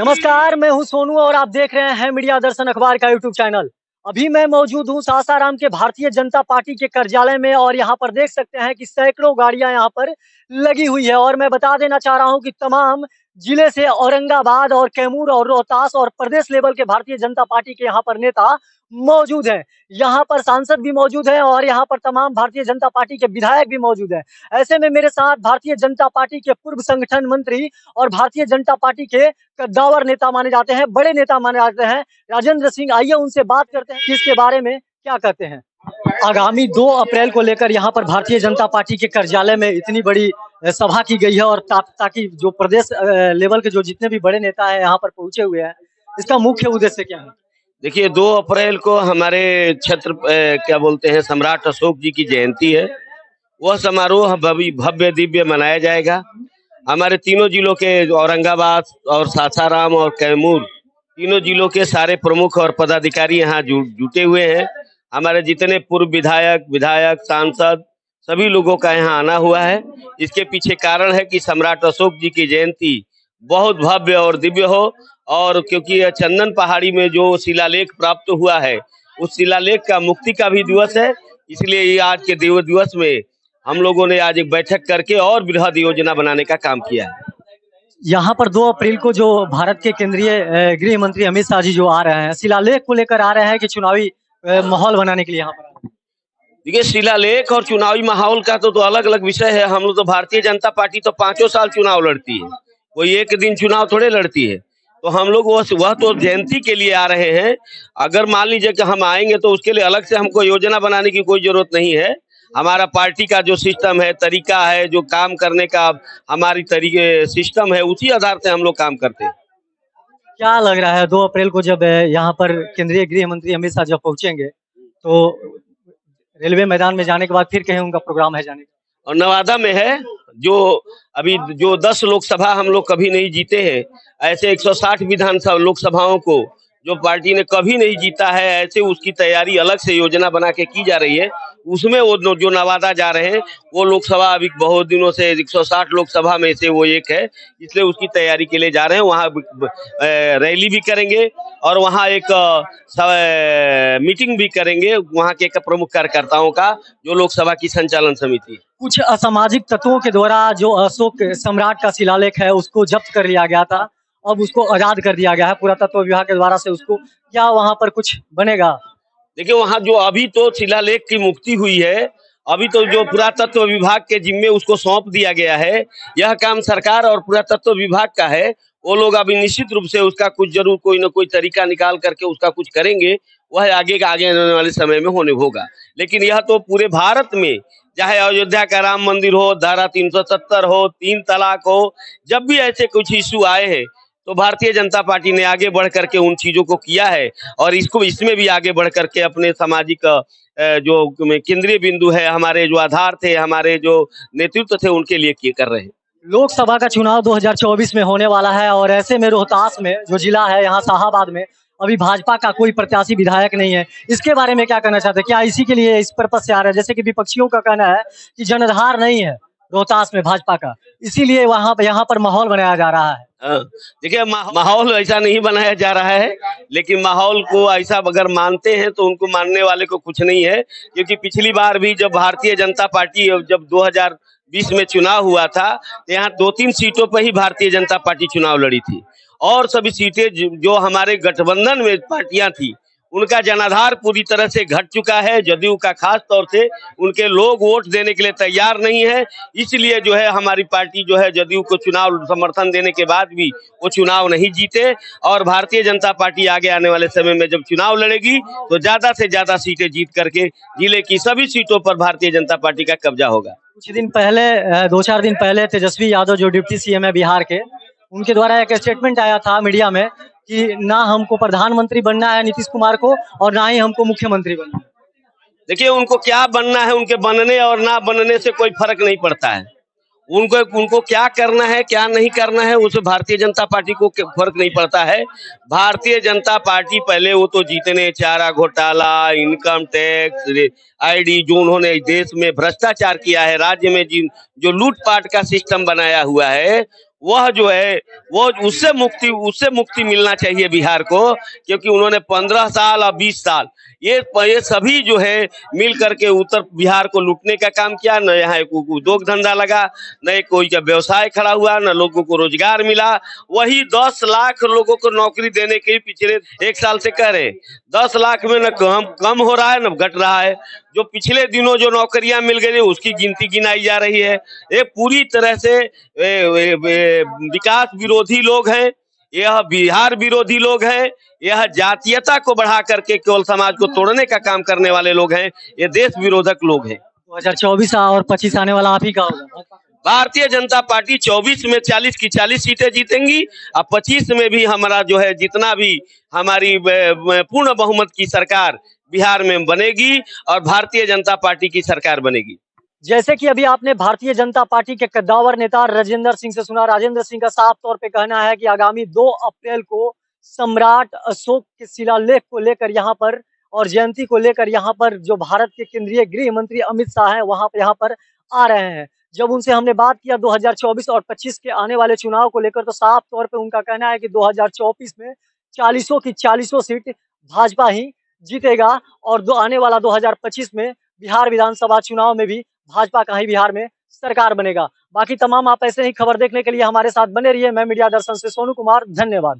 नमस्कार, मैं हूं सोनू और आप देख रहे हैं मीडिया दर्शन अखबार का यूट्यूब चैनल। अभी मैं मौजूद हूं सासाराम के भारतीय जनता पार्टी के कार्यालय में और यहां पर देख सकते हैं कि सैकड़ों गाड़ियां यहां पर लगी हुई है और मैं बता देना चाह रहा हूं कि तमाम जिले से औरंगाबाद और कैमूर और रोहतास और प्रदेश लेवल के भारतीय जनता पार्टी के यहां पर नेता मौजूद हैं। यहाँ पर सांसद भी मौजूद हैं और यहाँ पर तमाम भारतीय जनता पार्टी के विधायक भी मौजूद हैं। ऐसे में मेरे साथ भारतीय जनता पार्टी के पूर्व संगठन मंत्री और भारतीय जनता पार्टी के कद्दावर नेता माने जाते हैं, बड़े नेता माने जाते हैं, राजेंद्र सिंह। आइए उनसे बात करते हैं कि इसके बारे में क्या कहते हैं। आगामी 2 अप्रैल को लेकर यहाँ पर भारतीय जनता पार्टी के कार्यालय में इतनी बड़ी सभा की गई है और ताकि जो प्रदेश लेवल के जो जितने भी बड़े नेता हैं यहाँ पर पहुंचे हुए हैं, इसका मुख्य उद्देश्य क्या है? देखिए, 2 अप्रैल को हमारे छत्र क्या बोलते हैं सम्राट अशोक जी की जयंती है। वह समारोह भव्य दिव्य मनाया जाएगा। हमारे तीनों जिलों के औरंगाबाद और सासाराम और कैमूर तीनों जिलों के सारे प्रमुख और पदाधिकारी यहाँ जुटे हुए हैं। हमारे जितने पूर्व विधायक सांसद सभी लोगों का यहाँ आना हुआ है। इसके पीछे कारण है कि सम्राट अशोक जी की जयंती बहुत भव्य और दिव्य हो, और क्योंकि यह चंदन पहाड़ी में जो शिलालेख प्राप्त हुआ है उस शिलालेख का मुक्ति का भी दिवस है। इसलिए ये आज के दिवस में हम लोगों ने आज एक बैठक करके और बृहद योजना बनाने का काम किया है। यहाँ पर 2 अप्रैल को जो भारत के केंद्रीय गृह मंत्री अमित शाह जी जो आ रहे हैं, शिलालेख को लेकर आ रहे हैं कि चुनावी माहौल बनाने के लिए यहाँ पर? देखिए, शिलालेख और चुनावी माहौल का तो अलग अलग विषय है। हम लोग तो भारतीय जनता पार्टी तो 5 साल चुनाव लड़ती है, कोई एक दिन चुनाव थोड़े लड़ती है। तो हम लोग वह तो जयंती के लिए आ रहे हैं। अगर मान लीजिए कि हम आएंगे तो उसके लिए अलग से हमको योजना बनाने की कोई जरूरत नहीं है। हमारा पार्टी का जो सिस्टम है, तरीका है, जो काम करने का हमारी तरीके सिस्टम है, उसी आधार से हम लोग काम करते हैं। क्या लग रहा है 2 अप्रैल को जब यहाँ पर केंद्रीय गृह मंत्री अमित शाह जब पहुंचेंगे तो रेलवे मैदान में जाने के बाद फिर कहीं उनका प्रोग्राम है जाने का? और नवादा में है, जो अभी जो 10 लोकसभा हम लोग कभी नहीं जीते हैं, ऐसे 160 विधानसभा लोकसभाओं को जो पार्टी ने कभी नहीं जीता है, ऐसे उसकी तैयारी अलग से योजना बना के की जा रही है। उसमें वो जो नवादा जा रहे हैं वो लोकसभा अभी बहुत दिनों से 160 लोकसभा में से वो एक है, इसलिए उसकी तैयारी के लिए जा रहे हैं। वहाँ रैली भी करेंगे और वहाँ एक मीटिंग भी करेंगे वहाँ के प्रमुख कार्यकर्ताओं का, जो लोकसभा की संचालन समिति। कुछ असामाजिक तत्वों के द्वारा जो अशोक सम्राट का शिलालेख है उसको जब्त कर लिया गया था, अब उसको आजाद कर दिया गया है पुरातत्व विभाग के द्वारा से। उसको क्या वहाँ पर कुछ बनेगा? देखिए, वहाँ जो अभी तो शिलालेख की मुक्ति हुई है, अभी तो जो पुरातत्व विभाग के जिम्मे उसको सौंप दिया गया है। यह काम सरकार और पुरातत्व विभाग का है। वो लोग अभी निश्चित रूप से उसका कुछ जरूर कोई न कोई तरीका निकाल करके उसका कुछ करेंगे। वह आगे आने वाले समय में होने होगा। लेकिन यह तो पूरे भारत में, चाहे अयोध्या का राम मंदिर हो, धारा 370 हो, 3 तलाक हो, जब भी ऐसे कुछ इश्यू आए हैं तो भारतीय जनता पार्टी ने आगे बढ़ करके उन चीजों को किया है और इसमें भी आगे बढ़ करके अपने सामाजिक जो केंद्रीय बिंदु है, हमारे जो आधार थे, हमारे जो नेतृत्व थे, उनके लिए कर रहे हैं। लोकसभा का चुनाव 2024 में होने वाला है और ऐसे में रोहतास में जो जिला है, यहाँ शाहाबाद में अभी भाजपा का कोई प्रत्याशी विधायक नहीं है। इसके बारे में क्या कहना चाहते हैं? क्या इसी के लिए इस पर्पज से आ रहे हैं? जैसे कि विपक्षियों का कहना है कि जनाधार नहीं है रोहतास में भाजपा का, इसीलिए यहाँ पर माहौल बनाया जा रहा है। देखिए, माहौल ऐसा नहीं बनाया जा रहा है, लेकिन माहौल को ऐसा अगर मानते हैं तो उनको मानने वाले को कुछ नहीं है। क्योंकि पिछली बार भी जब भारतीय जनता पार्टी जब 2020 में चुनाव हुआ था तो यहाँ 2-3 सीटों पर ही भारतीय जनता पार्टी चुनाव लड़ी थी और सभी सीटें जो हमारे गठबंधन में पार्टियां थी उनका जनाधार पूरी तरह से घट चुका है। जदयू का खास तौर से उनके लोग वोट देने के लिए तैयार नहीं है। इसलिए जो है हमारी पार्टी जो है जदयू को चुनाव समर्थन देने के बाद भी वो चुनाव नहीं जीते और भारतीय जनता पार्टी आगे आने वाले समय में जब चुनाव लड़ेगी तो ज्यादा से ज्यादा सीटें जीत करके जिले की सभी सीटों पर भारतीय जनता पार्टी का कब्जा होगा। कुछ दिन पहले 2-4 दिन पहले तेजस्वी यादव जो डिप्टी सीएम है बिहार के, उनके द्वारा एक स्टेटमेंट आया था मीडिया में कि ना हमको प्रधानमंत्री बनना है नीतीश कुमार को और ना ही हमको मुख्यमंत्री बनना है। देखिए, उनको क्या बनना है, उनके बनने और ना बनने से कोई फर्क नहीं पड़ता है। उनको क्या करना है क्या नहीं करना है उससे भारतीय जनता पार्टी को फर्क नहीं पड़ता है। भारतीय जनता पार्टी पहले वो तो जीतने चारा घोटाला, इनकम टैक्स, आईडी, जो उन्होंने देश में भ्रष्टाचार किया है, राज्य में जो लूटपाट का सिस्टम बनाया हुआ है वह जो है वो उससे मुक्ति मिलना चाहिए बिहार को, क्योंकि उन्होंने 15 साल और 20 साल ये सभी जो है मिल करके उत्तर बिहार को लूटने का काम किया। न यहाँ उद्योग धंधा लगा, न कोई का व्यवसाय खड़ा हुआ, न लोगों को रोजगार मिला। वही 10 लाख लोगों को नौकरी देने के पिछले 1 साल से कह रहे, 10 लाख में न कम हो रहा है न घट रहा है। जो पिछले दिनों जो नौकरियां मिल गई उसकी गिनती गिनाई जा रही है। ये पूरी तरह से विकास विरोधी लोग हैं, यह बिहार विरोधी लोग हैं, यह जातीयता को बढ़ा करके केवल समाज को तोड़ने का काम करने वाले लोग हैं, ये देश विरोधक लोग हैं। 2024 और 25 आने वाला आप ही का होगा। भारतीय जनता पार्टी 24 में 40 की 40 सीटें जीतेंगी और 25 में भी हमारा जो है जितना भी हमारी पूर्ण बहुमत की सरकार बिहार में बनेगी और भारतीय जनता पार्टी की सरकार बनेगी। जैसे कि अभी आपने भारतीय जनता पार्टी के कद्दावर नेता राजेंद्र सिंह से सुना, राजेंद्र सिंह का साफ तौर पे कहना है कि आगामी 2 अप्रैल को सम्राट अशोक के शिलालेख को लेकर यहाँ पर और जयंती को लेकर यहाँ पर जो भारत के केंद्रीय गृह मंत्री अमित शाह हैं वहां यहाँ पर आ रहे हैं। जब उनसे हमने बात किया 2024 और 25 के आने वाले चुनाव को लेकर तो साफ तौर पे उनका कहना है कि 2024 में 40 की 40 सीट भाजपा ही जीतेगा और आने वाला 2025 में बिहार विधानसभा चुनाव में भी भाजपा का ही बिहार में सरकार बनेगा। बाकी तमाम आप ऐसे ही खबर देखने के लिए हमारे साथ बने रहिए। मैं मीडिया दर्शन से सोनू कुमार, धन्यवाद।